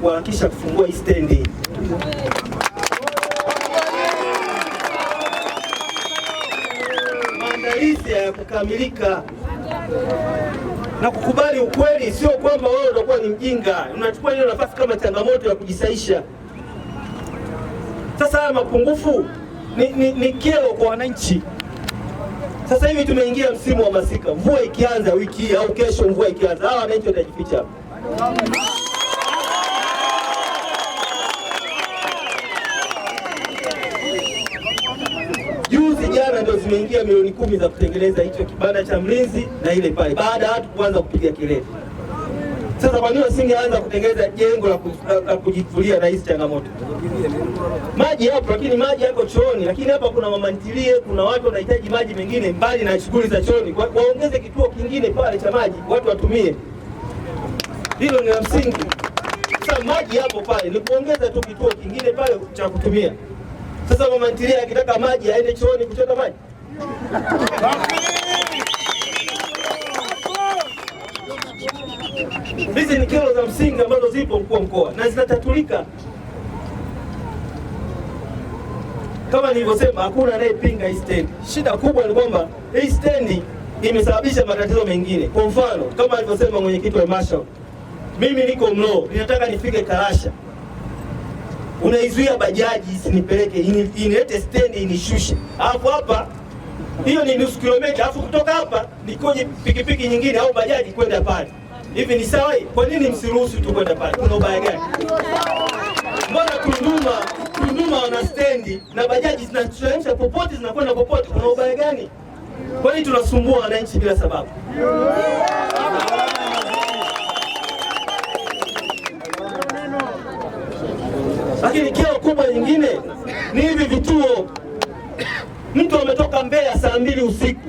kuharakisha kufungua hii stendi. Maandalizi ya kukamilika na kukubali ukweli, sio kwamba wewe utakuwa ni mjinga, unachukua hiyo nafasi kama changamoto ya kujisaisha. Sasa haya mapungufu ni kero kwa wananchi. Sasa hivi tumeingia msimu wa masika, mvua ikianza wiki hii au kesho, mvua ikianza, hawa wananchi watajificha. Juzi jana ndio zimeingia milioni 10 za kutengeneza hicho kibanda cha mlinzi na ile pale, baada ya watu kuanza kupiga kelele. Sasa kwa nini wasingeanza kutengeneza jengo la kujifulia na hizi changamoto? Maji hapo, lakini maji yako chooni, lakini hapa kuna mama ntilie, kuna watu wanahitaji maji mengine mbali na shughuli za chooni. Waongeze kituo kingine pale cha maji, watu watumie. Hilo ni la msingi. Sasa maji hapo pale, ni kuongeza tu kituo kingine pale cha kutumia. Sasa mama ntilie akitaka maji aende chooni kuchota maji? Hizi ni kero za msingi ambazo zipo mkuu wa mkoa na zinatatulika. Kama nilivyosema, hakuna anayepinga hii stendi. Shida kubwa ni kwamba hii stendi imesababisha matatizo mengine. Kwa mfano, kama alivyosema mwenyekiti wa halmashauri, mimi niko Mlowo, ninataka nifike Karasha. Unaizuia bajaji isinipeleke, inilete stendi inishushe. Alafu hapa hiyo ni nusu kilomita, alafu kutoka hapa nikoje pikipiki nyingine au bajaji kwenda pale. Hivi ni sawa? Kwa nini msiruhusu tu kwenda pale? Kuna ubaya gani? Mbona Tunduma wana stendi na bajaji zinateremsha popote, zinakwenda popote, kuna ubaya gani? Kwa nini tunasumbua wananchi bila sababu? Lakini kero kubwa nyingine ni hivi vituo. Mtu ametoka Mbeya saa 2 usiku,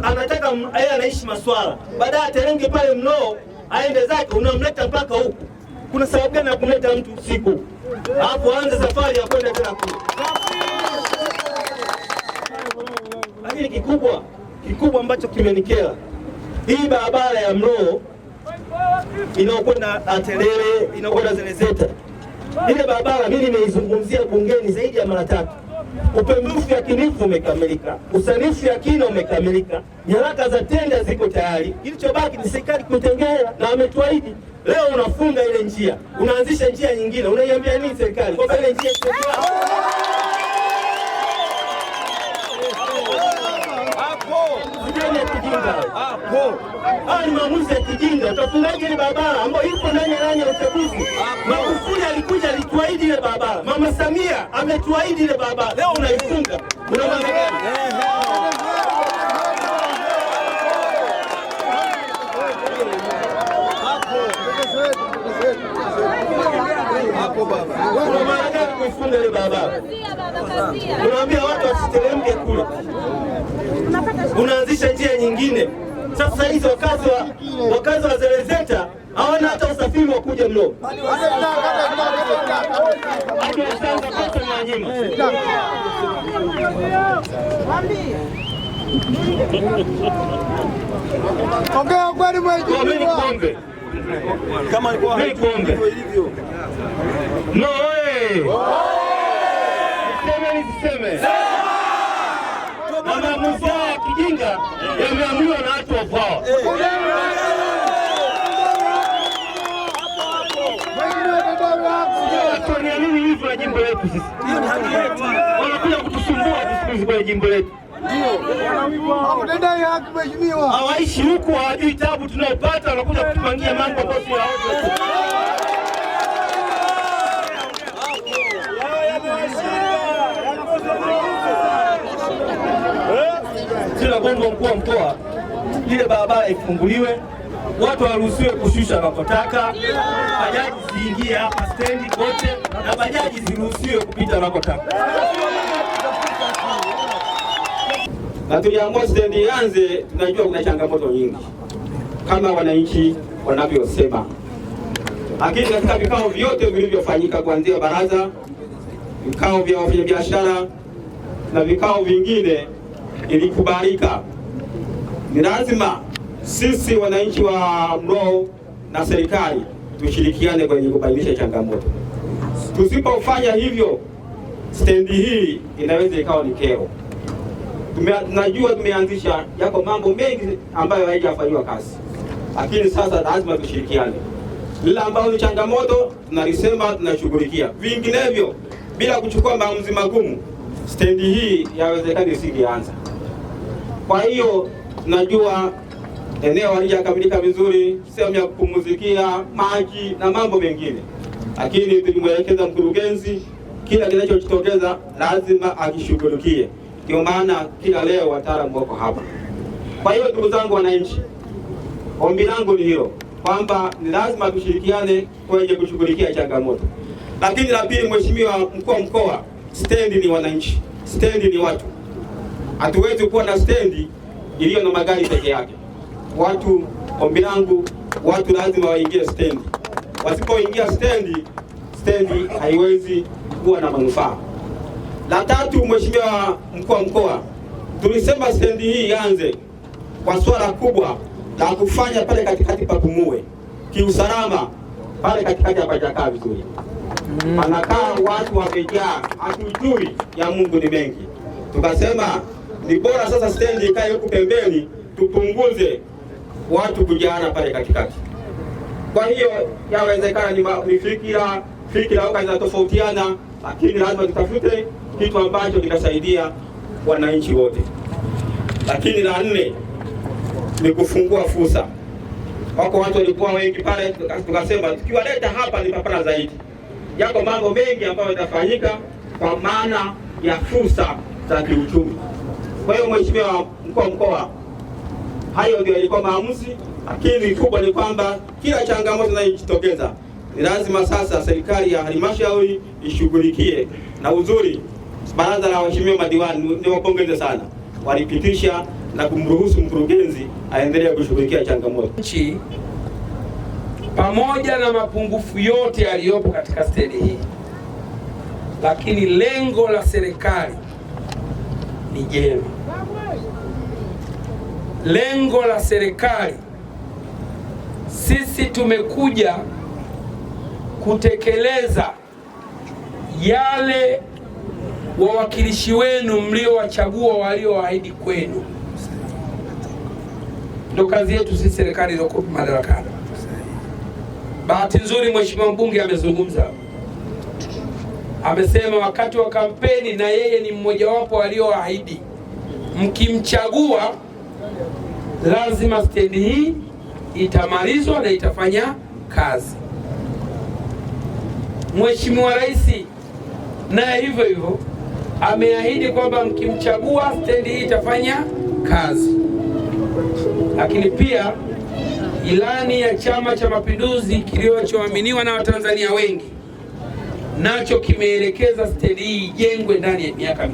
anataka yeye anaishi Maswala, baadaye aterenge pale Mlowo aende zake, unamleta mpaka huku. Kuna sababu gani ya kumleta mtu usiku hapo aanze safari ya kwenda tena kule? Lakini kikubwa ambacho kimenikera, hii barabara ya Mlowo inaokwenda Atelele, inaokwenda Zelezeta, ile barabara mimi nimeizungumzia bungeni zaidi ya mara 3. Upembuzi yakinifu umekamilika, usanifu ya kina umekamilika, nyaraka za tenda ziko tayari. Kilichobaki ni serikali kutengea, na ametuahidi. Leo unafunga ile njia, unaanzisha njia nyingine. Unaiambia nini serikali? Kwa ile njia ni maamuzi ya kijinga. Utafungaje ile barabara ambayo ipo ndani ya uchaguzi? Magufuli alikuja alituahidi ile barabara, Mama Samia ametuahidi ile barabara, leo unaifunga. Una maana gani? Hapo baba, una maana gani kuifunga ile barabara? Unaambia watu wasiteremke kule, unaanzisha njia nyingine. Sasa hizi wakazi wa Zelezeta hawana hata usafiri wa kuja Mlowo. Ongea kweli mheshimiwa. Kama ilikuwa hivyo ilivyo. Mlowo oye! Niseme. Na maamuzi ya kijinga yameamriwa na watu wa power. Tunaamini hivi na jimbo letu sisi. Hiyo ni haki yetu. Wanakuja kutusumbua sisi kwenye jimbo letu. Ndio. Hawatendai haki mheshimiwa. Hawaishi huku, hawajui tabu tunayopata, wanakuja kutupangia mambo ambayo sio yao. Tunaomba mkuu wa mkoa, ile barabara ifunguliwe, watu waruhusiwe kushusha wanapotaka, bajaji ziingie hapa stendi kote na bajaji ziruhusiwe kupita wanapotaka. Na tuliamua stendi ianze, tunajua kuna changamoto nyingi kama wananchi wanavyosema. Lakini katika vikao vyote vilivyofanyika kuanzia baraza, vikao vya wafanyabiashara na vikao vingine, ilikubalika ni lazima sisi wananchi wa Mlowo na serikali tushirikiane kwenye kubainisha changamoto. Tusipofanya hivyo, stendi hii inaweza ikawa ni kero. Tunajua tumeanzisha yako mambo mengi ambayo haijafanywa kazi, lakini sasa lazima tushirikiane. Lile ambalo ni changamoto tunalisema, tunashughulikia. Vinginevyo, bila kuchukua maamuzi magumu, stendi hii yawezekana isingeanza. Kwa hiyo tunajua eneo halijakamilika vizuri, sehemu ya kupumzikia, maji na mambo mengine, lakini tulimwelekeza mkurugenzi kila kinachojitokeza lazima akishughulikie. Ndio maana kila leo wataalamu wako hapa. Kwa hiyo ndugu zangu wananchi, ombi langu ni hilo, kwamba ni lazima tushirikiane kwenye kushughulikia changamoto. Lakini la pili, Mheshimiwa Mkuu wa Mkoa, stendi ni wananchi, stendi ni watu. Hatuwezi kuwa na stendi iliyo na magari peke yake. Watu, ombi langu, watu lazima waingie stendi. Wasipoingia stendi, stendi haiwezi kuwa na manufaa. La tatu, Mheshimiwa Mkuu wa Mkoa, tulisema stendi hii ianze kwa swala kubwa la kufanya pale katikati papumue kiusalama. Pale katikati hapajakaa vizuri, panakaa watu wamejaa, hatujui ya Mungu ni mengi. Tukasema ni bora sasa stendi ikae huku pembeni, tupunguze watu kujaana pale katikati. Kwa hiyo yawezekana ni fikira au kazi tofautiana, lakini lazima tutafute kitu ambacho kitasaidia wananchi wote. Lakini la nne ni kufungua fursa. Wako watu walikuwa wengi pale, tukasema tukiwaleta hapa ni papana zaidi. Yako mambo mengi ambayo yatafanyika kwa maana ya fursa za kiuchumi. Kwa hiyo Mheshimiwa Mkuu wa Mkoa, hayo ndio yalikuwa maamuzi, lakini kubwa ni kwamba kila changamoto inayojitokeza ni lazima sasa serikali ya halmashauri ishughulikie. Na uzuri, baraza la waheshimiwa madiwani niwapongeze sana, walipitisha na kumruhusu mkurugenzi aendelee kushughulikia changamoto. Nchi pamoja na mapungufu yote yaliyopo katika stendi hii, lakini lengo la serikali ni jema. Lengo la serikali, sisi tumekuja kutekeleza yale wawakilishi wenu mliowachagua walioahidi kwenu. Ndio kazi yetu sisi serikali iliyoko madarakani. Bahati nzuri Mheshimiwa mbunge amezungumza, amesema wakati wa kampeni na yeye ni mmojawapo walioahidi mkimchagua lazima stendi hii itamalizwa na itafanya kazi. Mheshimiwa Rais naye hivyo hivyo ameahidi kwamba mkimchagua stendi hii itafanya kazi. Lakini pia ilani ya Chama cha Mapinduzi kilichoaminiwa na Watanzania wengi nacho kimeelekeza stendi hii ijengwe ndani ya miaka 5.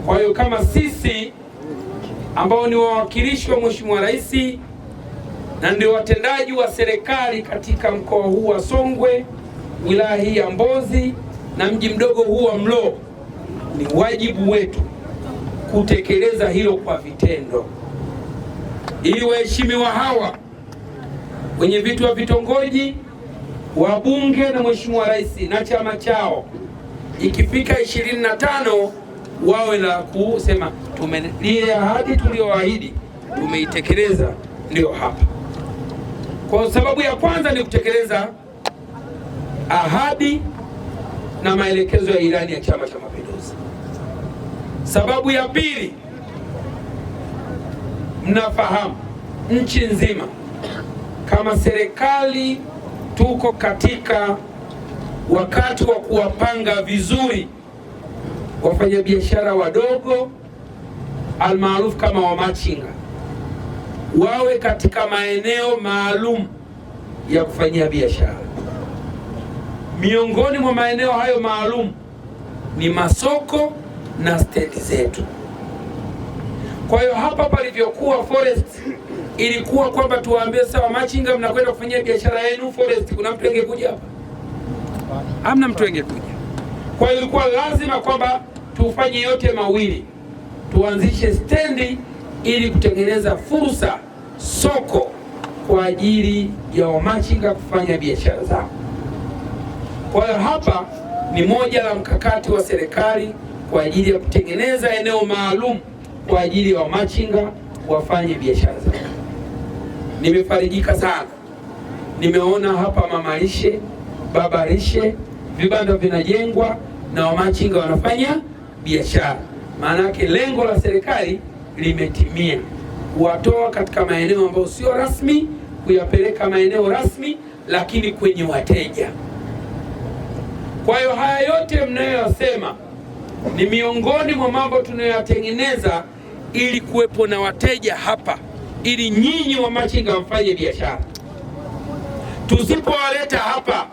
Kwa hiyo kama sisi ambao ni wawakilishi wa Mheshimiwa Rais na ndio watendaji wa serikali katika mkoa huu wa Songwe, wilaya hii ya Mbozi na mji mdogo huu wa Mlowo, ni wajibu wetu kutekeleza hilo kwa vitendo, ili waheshimiwa hawa wenye vitu wa vitongoji, wabunge na Mheshimiwa Rais na chama chao ikifika 25 wawe la kusema ile ahadi tuliyoahidi tumeitekeleza. Ndio hapa. Kwa sababu ya kwanza ni kutekeleza ahadi na maelekezo ya ilani ya Chama cha Mapinduzi. Sababu ya pili, mnafahamu nchi nzima kama serikali tuko katika wakati wa kuwapanga vizuri wafanyabiashara wadogo almaarufu kama wamachinga wawe katika maeneo maalum ya kufanyia biashara. Miongoni mwa maeneo hayo maalum ni masoko na stendi zetu. Kwa hiyo hapa palivyokuwa forest ilikuwa kwamba tuwaambie sawa machinga mnakwenda kufanyia biashara yenu forest, kuna mtu angekuja hapa? Hamna mtu angekuja. Kwa hiyo ilikuwa lazima kwamba tufanye yote mawili, tuanzishe stendi ili kutengeneza fursa, soko kwa ajili ya wamachinga kufanya biashara zao. Kwa hiyo hapa ni moja la mkakati wa serikali kwa ajili ya kutengeneza eneo maalum kwa ajili ya wamachinga wafanye biashara zao. Nimefarijika sana, nimeona hapa mama lishe, baba lishe, vibanda vinajengwa na wamachinga wanafanya biashara. Maana yake lengo la serikali limetimia, kuwatoa katika maeneo ambayo sio rasmi kuyapeleka maeneo rasmi, lakini kwenye wateja. Kwa hiyo haya yote mnayoyasema ni miongoni mwa mambo tunayoyatengeneza ili kuwepo na wateja hapa, ili nyinyi wamachinga mfanye biashara. Tusipowaleta hapa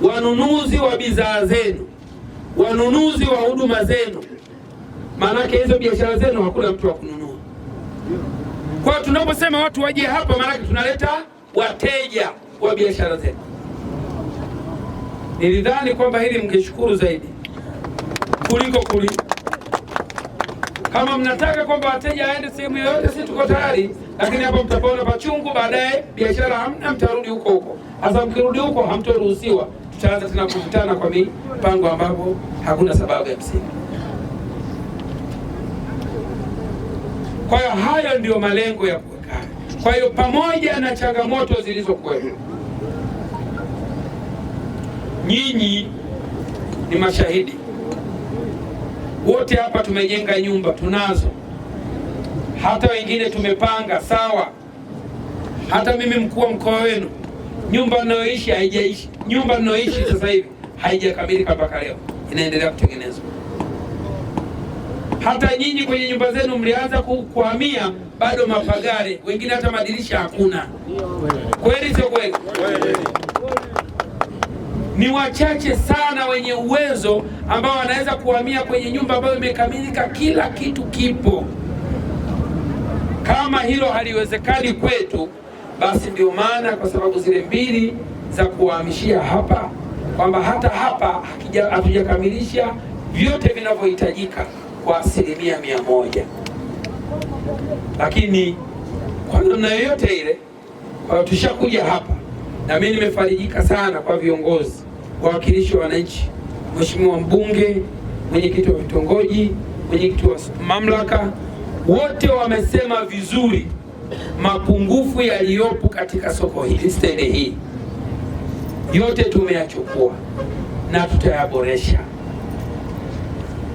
wanunuzi wa bidhaa zenu, wanunuzi wa huduma zenu, maanake hizo biashara zenu hakuna mtu wa kununua. Kwa hiyo tunaposema watu waje hapa, maanake tunaleta wateja wa biashara zenu. Nilidhani kwamba hili mngeshukuru zaidi kuliko kama mnataka kwamba wateja waende sehemu yoyote, sisi tuko tayari, lakini hapo mtapaona pachungu. Baadaye biashara hamna, mtarudi huko huko. Sasa mkirudi huko hamtoruhusiwa, tutaanza tena kukutana kwa mipango ambapo hakuna sababu ya msingi. Kwa hiyo hayo ndio malengo ya kuweka. Kwa hiyo pamoja na changamoto zilizokuwepo, nyinyi ni mashahidi. Wote hapa tumejenga nyumba, tunazo. Hata wengine tumepanga, sawa. Hata mimi mkuu wa mkoa wenu, nyumba ninayoishi haijaishi. Nyumba ninayoishi sasa hivi haijakamilika mpaka leo, inaendelea kutengenezwa. Hata nyinyi kwenye nyumba zenu mlianza kuhamia, bado mapagare, wengine hata madirisha hakuna. Kweli sio kweli? Ni wachache sana wenye uwezo ambao wanaweza kuhamia kwenye nyumba ambayo imekamilika, kila kitu kipo. Kama hilo haliwezekani kwetu, basi ndio maana, kwa sababu zile mbili za kuhamishia hapa, kwamba hata hapa hatujakamilisha vyote vinavyohitajika kwa 100%. Lakini kwa namna yoyote ile, tushakuja hapa, na mimi nimefarijika sana kwa viongozi, wawakilishi wa wananchi, Mheshimiwa mbunge, mwenyekiti wa vitongoji, mwenyekiti wa mamlaka, wote wamesema vizuri mapungufu yaliyopo katika soko hili, stendi hii. Yote tumeyachukua na tutayaboresha,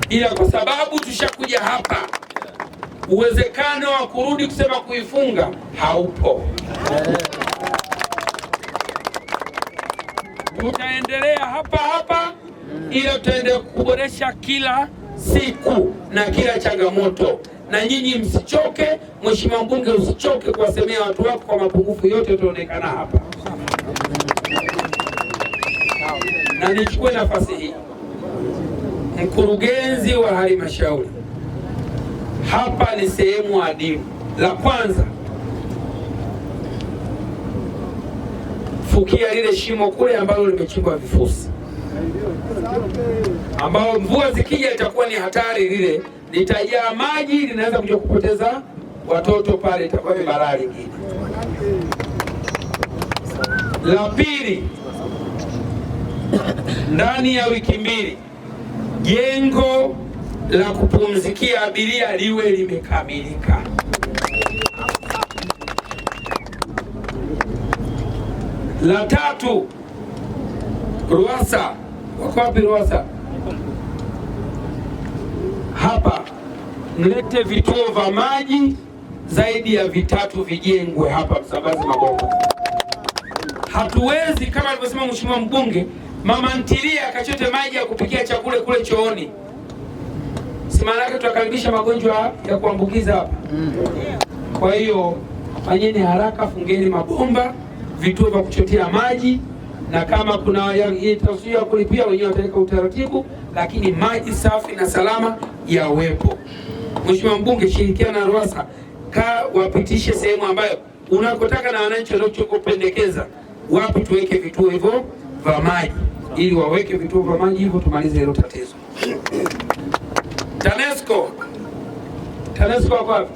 ila kwa sababu tushakuja hapa, uwezekano wa kurudi kusema kuifunga haupo. Tutaendelea hapa hapa, ila tutaendelea kuboresha kila siku na kila changamoto. Na nyinyi msichoke, Mheshimiwa mbunge, usichoke kuwasemea watu wako kwa mapungufu yote yataonekana hapa. Na nichukue nafasi hii, mkurugenzi wa halmashauri, hapa ni sehemu adimu. La kwanza, fukia lile shimo kule ambalo limechimbwa vifusi, ambao mvua zikija itakuwa ni hatari, lile litajaa maji, linaweza kuja kupoteza watoto pale, itakuwa ni balaa lingine. La pili, ndani ya wiki 2 jengo la kupumzikia abiria liwe limekamilika. La tatu, RUWASA. Wako wapi RUWASA? Hapa mlete vituo vya maji zaidi ya 3 vijengwe hapa Msambazi Magomba. Hatuwezi kama alivyosema Mheshimiwa mbunge, mama ntilia akachote maji ya kupikia chakula kule chooni. Si maana yake tutakaribisha magonjwa ya kuambukiza hapa. Kwa hiyo fanyeni haraka, fungeni mabomba, vituo vya kuchotea maji, na kama kuna taswira kulipia wenyewe wataweka utaratibu, lakini maji safi na salama yawepo. Mheshimiwa mbunge, shirikiana na RUWASA, wapitishe sehemu ambayo unakotaka na wananchi wanachokupendekeza, wapi tuweke vituo hivyo vya maji, ili waweke vituo vya maji hivyo, tumalize hilo tatizo. TANESCO wako wapi?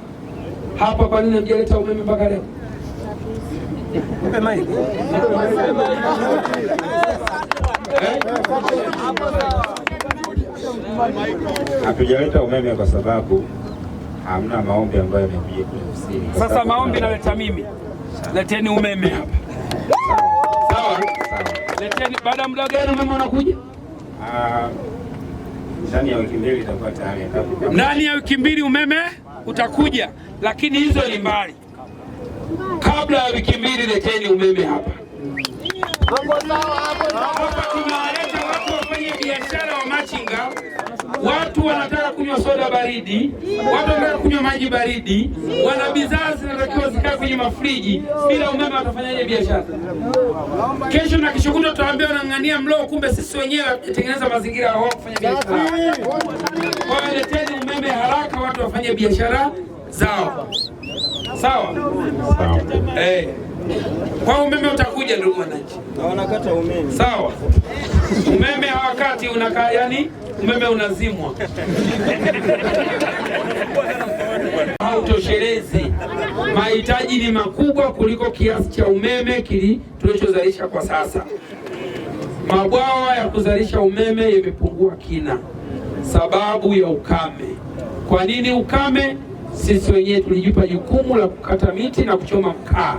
Hapa kwa nini hamjaleta umeme mpaka leo? Hatujaleta umeme kwa sababu hamna maombi ambayo yamekuja kutafsiri. Sasa maombi naleta mimi. Leteni umeme hapa. Sawa? Leteni. Baada ya muda gani umeme unakuja? Ndani ya wiki mbili itakuwa tayari. Ndani ya wiki mbili umeme utakuja, lakini hizo ni mbali. Kabla ya wiki mbili leteni umeme hapa. Hapa tunawaleta watu wafanye biashara wa machinga. Watu wanataka kunywa soda baridi, watu wanataka kunywa maji baridi, wana bidhaa zinatakiwa zikae kwenye mafriji. Bila umeme watafanyaje biashara? Kesho na kesho kutwa tutaambia wanang'ania mlo, kumbe sisi wenyewe tutengeneza mazingira ya wao kufanya biashara. Kwa hiyo leteni umeme haraka, watu wafanye biashara zao. Sawa? Sawa. Kwa umeme utakuja ndugu wananchi. Wanakata umeme. Sawa. Umeme hawakati unakaa, yani umeme unazimwa. Hautoshelezi. Mahitaji ni makubwa kuliko kiasi cha umeme tulichozalisha kwa sasa. Mabwawa ya kuzalisha umeme yamepungua kina sababu ya ukame. Kwa nini ukame? Sisi wenyewe tulijipa jukumu la kukata miti na kuchoma mkaa.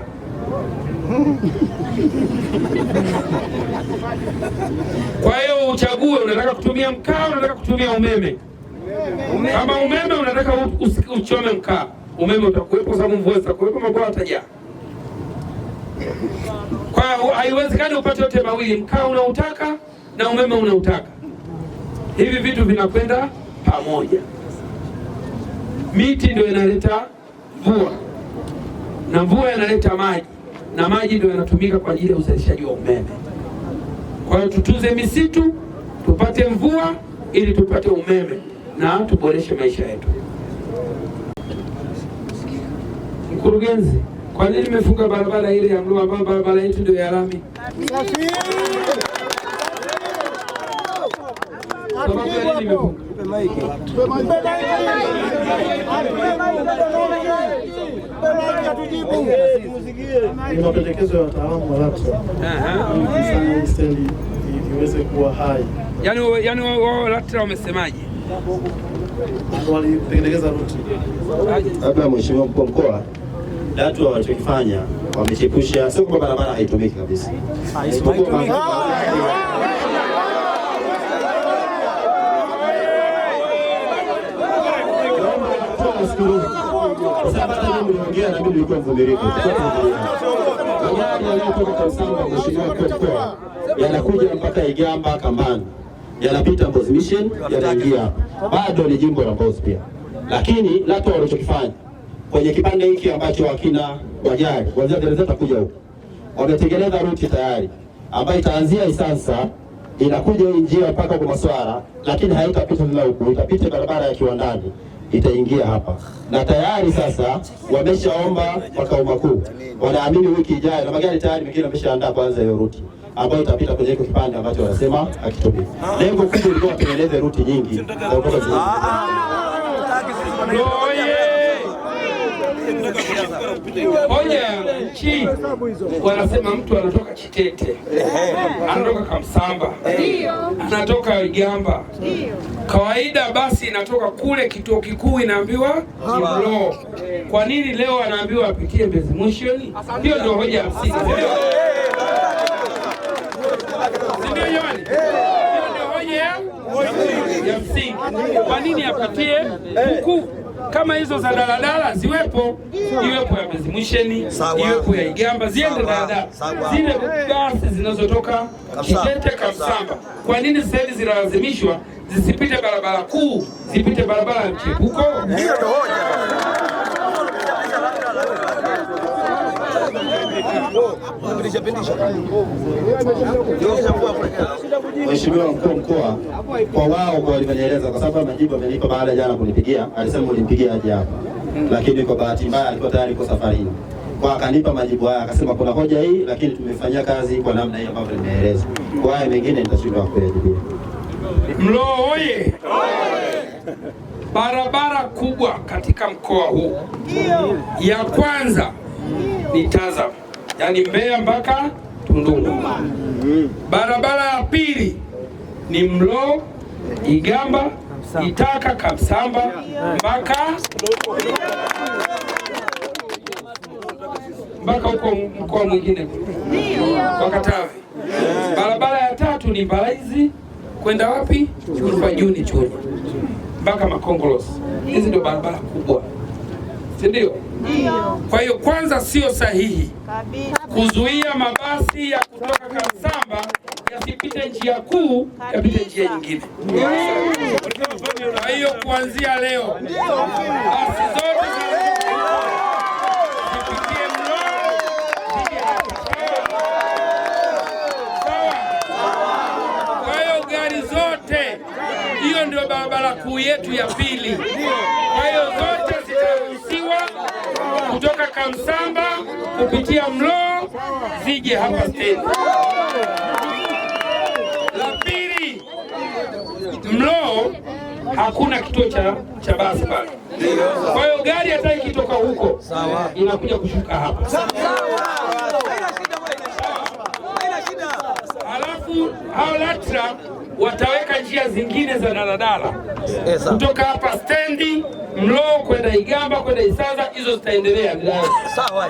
Kwa hiyo uchague, unataka kutumia mkaa, unataka kutumia umeme. Kama umeme unataka uchome mkaa, umeme utakuwepo sababu mvua zitakuwepo, mabwawa yatajaa. Kwa hiyo haiwezekani upate yote mawili, mkaa unautaka na umeme unautaka. Hivi vitu vinakwenda pamoja. Miti ndio inaleta mvua na mvua inaleta maji na maji ndio yanatumika kwa ajili ya uzalishaji wa umeme. Kwa hiyo tutunze misitu, tupate mvua ili tupate umeme na tuboreshe maisha yetu. Mkurugenzi, kwa nini nimefunga barabara ile ya Mlo ambayo barabara yetu ndio ya lami? Sababu ya nini nimefunga? Ni mapendekezo ya wataalamu wa LATRA ili stendi iweze kuwa hai. Yaani wao LATRA wamesemaje? Walitengeneza ruti. Labda Mheshimiwa Mkuu wa Mkoa, LATRA walichokifanya wamechepusha, sio kwamba barabara haitumiki kabisa. Niliongea na mimi nilikuwa mvumilivu. Magari yanayotoka Kamsamba, Mheshimiwa Mkuu wa Mkoa, yanakuja mpaka Igamba Kambani, yanapita Mbozi Mission, yanaingia hapa. Bado ni jimbo la Mbozi pia. Lakini LATRA walichokifanya kwenye kipande hiki ambacho hakina wajari, kuanzia gereza takuja huko, wametengeneza ruti tayari ambayo itaanzia Isansa inakuja hii njia mpaka kwa Maswara, lakini haitapita tena huko, itapita barabara ya Kiwandani itaingia hapa. Na tayari sasa wameshaomba makao makuu, wanaamini wiki ijayo, na magari tayari mengine wameshaandaa kwanza hiyo ruti ambayo itapita kwenye hiyo kipande ambacho wanasema hakitumiki. Lengo kubwa lilikuwa watengeneze ruti nyingi za kutoka Hoja nchi wanasema mtu anatoka Chitete, anatoka Kamsamba, anatoka Igamba. Kawaida basi inatoka kule kituo kikuu inaambiwa Mlo. Kwa nini leo anaambiwa apitie Mbezi Mission? Hiyo ndio hoja ya msingi. Ndio jamani. Hiyo ndio hoja ya msingi. Kwa nini apitie huku? Kama hizo za daladala ziwepo, iwepo ya Mbezi Mission, iwepo ya Igamba, ziende daladala. Zile basi zinazotoka Chitete Kamsamba, kwa nini sasa hivi zinalazimishwa zisipite barabara kuu, zipite barabara ya mchepuko? Hiyo ndio hoja. Mheshimiwa Mkuu wa Mkoa, kwa wao kwa walivyonieleza, kwa sababu majibu amenipa baada ya jana kunipigia, alisema ulimpigia aje hapa, lakini kwa bahati mbaya alikuwa tayari kwa safarini, kwa akanipa majibu haya, akasema kuna hoja hii, lakini tumefanyia kazi kwa namna hii ambavyo nimeeleza. Kwa haya mengine nitashindwa kuyajibia. Mlo oye! Barabara kubwa katika mkoa huu ya kwanza ni TAZAF, yaani Mbeya mpaka Tunduma. Barabara ya pili ni Mloo, Igamba, Itaka, Kamsamba mpaka huko mkoa mwingine kwa Katavi. Barabara ya tatu ni Mbalizi kwenda wapi? Juni Chunya mpaka Makongolosi. Hizi ndio barabara kubwa, si ndio? Kwa hiyo kwanza, sio sahihi kuzuia mabasi ya kutoka Kamsamba yasipite njia kuu, yapite njia nyingine. Kwa hiyo kuanzia leo basi zote zipitie Mloo. Kwa hiyo gari zote, hiyo ndio barabara kuu yetu ya pili. Kwa hiyo zote zitaruhusiwa kutoka Kamsamba kupitia Mloo zije hapa stendi. La pili, Mloo hakuna kituo cha basi pale. Kwa hiyo gari hata ikitoka huko inakuja kushuka hapa. Halafu hao LATRA wataweka njia zingine za daladala kutoka hapa stendi Mloo kwenda Igamba kwenda Isaza, hizo zitaendelea sawa.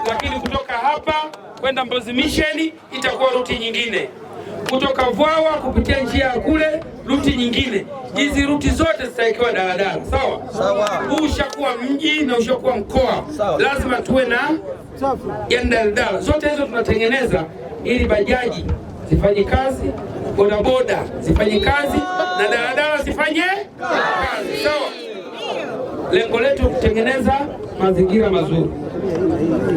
Lakini kutoka hapa kwenda Mbozi Mission itakuwa ruti nyingine, kutoka Vwawa kupitia njia ya kule ruti nyingine. Hizi ruti zote zitawekewa daladala, sawa. Huu ushakuwa mji na ushakuwa mkoa, lazima tuwe na daladala. Zote hizo tunatengeneza ili bajaji zifanye kazi, bodaboda zifanye kazi na daladala zifanye kazi, sawa. Lengo letu kutengeneza mazingira mazuri.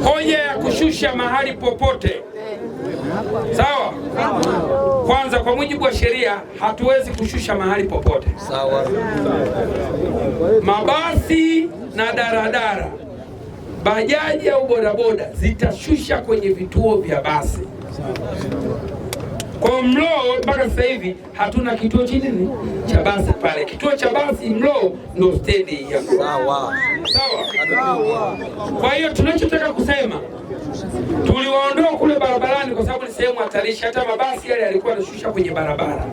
Hoja ya kushusha mahali popote, sawa. Kwanza, kwa mujibu wa sheria hatuwezi kushusha mahali popote, sawa. Mabasi na daladala, bajaji au bodaboda zitashusha kwenye vituo vya basi. Kwa Mloo mpaka sasa hivi hatuna kituo chini cha basi pale. Kituo cha basi Mloo ndio stendi ya sawa. Kwa hiyo tunachotaka kusema, tuliwaondoa kule barabarani kwa sababu ni sehemu hatarishi. Hata mabasi yale yalikuwa yanashusha kwenye barabara,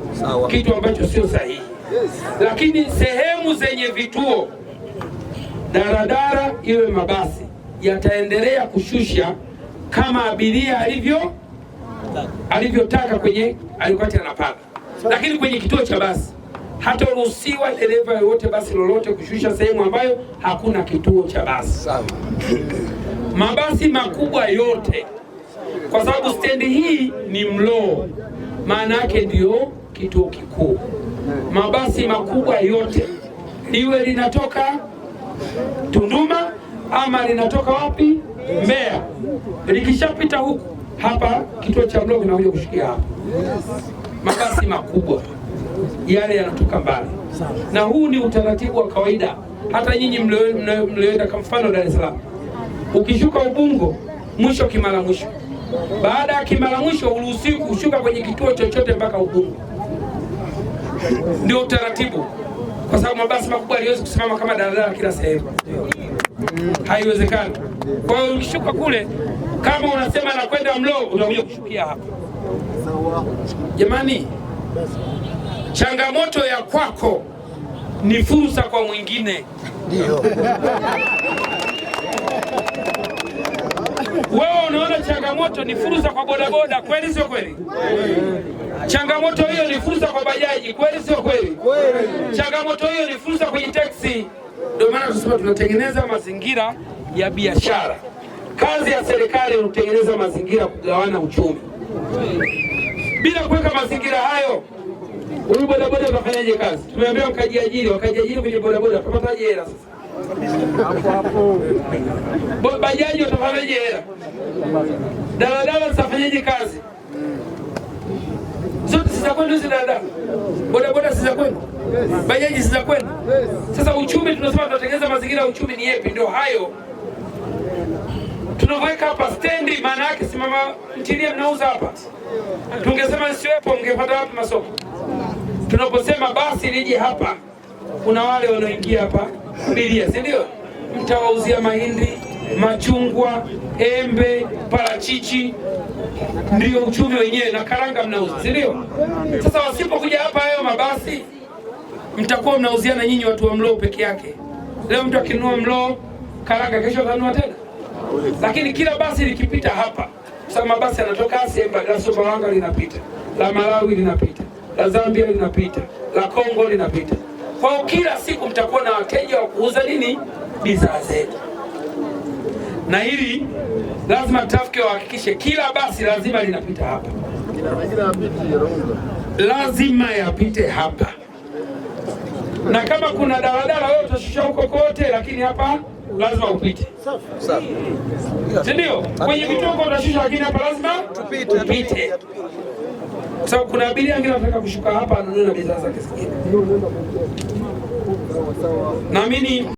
kitu ambacho sio sahihi. Lakini sehemu zenye vituo, daladala iwe mabasi, yataendelea kushusha kama abiria alivyotaka kwenye alikuwa anapanda. Lakini kwenye kituo cha basi hataruhusiwa dereva yoyote basi lolote kushusha sehemu ambayo hakuna kituo cha basi. Mabasi makubwa yote, kwa sababu stendi hii ni Mloo, maana yake ndio kituo kikuu. Mabasi makubwa yote, liwe linatoka Tunduma ama linatoka wapi, Mbeya, likishapita huku hapa kituo cha Mloo kinakuja kushikia hapa. Mabasi makubwa yale yanatoka mbali, na huu ni utaratibu wa kawaida. Hata nyinyi mlioenda kwa mfano Dar es Salaam, ukishuka Ubungo mwisho Kimara mwisho, baada ya Kimara mwisho uruhusiwi kushuka kwenye kituo chochote mpaka Ubungo. Ndio utaratibu, kwa sababu mabasi makubwa haiwezi kusimama kama daladala kila sehemu, haiwezekani. Kwa hiyo ukishuka kule, kama unasema na kwenda Mloo, utakuja kushukia hapa. Jamani, changamoto ya kwako ni fursa kwa mwingine. Wewe unaona changamoto ni fursa kwa bodaboda, kweli sio kweli? Changamoto hiyo ni fursa kwa bajaji, kweli sio kweli? Changamoto hiyo ni fursa kwenye taxi. Ndio maana tunasema tunatengeneza mazingira ya biashara. Kazi ya serikali ni kutengeneza mazingira kugawana uchumi. Bila kuweka mazingira hayo, huyu bodaboda utafanyaje kazi? Tumeambia wakajiajiri kwenye bodaboda, tutapataje hela sasa? Bajaji watafanyaje hela? Daladala zitafanyaje kazi? Zote zitakwenda hizo daladala. Bodaboda zitakwenda. Bajaji zitakwenda. Sasa uchumi, tunasema tunatengeneza mazingira ya uchumi ni yapi? Ndio hayo. Tunaweka hapa stendi, maana yake simama ntilie mnauza hapa. Tungesema siwepo, mngepata wapi masoko? Tunaposema basi lije hapa, kuna wale wanaoingia hapa abiria, si ndio? Mtawauzia mahindi, machungwa, embe, parachichi, ndio uchumi wenyewe, na karanga mnauza, si ndio? Sasa wasipokuja hapa hayo mabasi, mtakuwa mnauziana nyinyi watu wa Mlowo peke yake. Leo mtu akinunua Mlowo karanga, kesho atanunua tena. Lakini kila basi likipita hapa, sasa mabasi yanatoka Asemba, la Sumbawanga linapita, la Malawi linapita, la Zambia linapita, la Kongo linapita. Kwa hiyo kila siku mtakuwa na wateja wa kuuza nini? Bidhaa zetu. Na hili lazima trafiki wahakikishe kila basi lazima linapita hapa, lazima yapite hapa. Na kama kuna daladala wewe utashusha huko kote, lakini hapa lazima upite, si ndio? Kwenye vituo utashusha, lakini hapa lazima tupite, kwa sababu kuna abiria wengine wanataka kushuka hapa anunue na bidhaa zake zingine. Naamini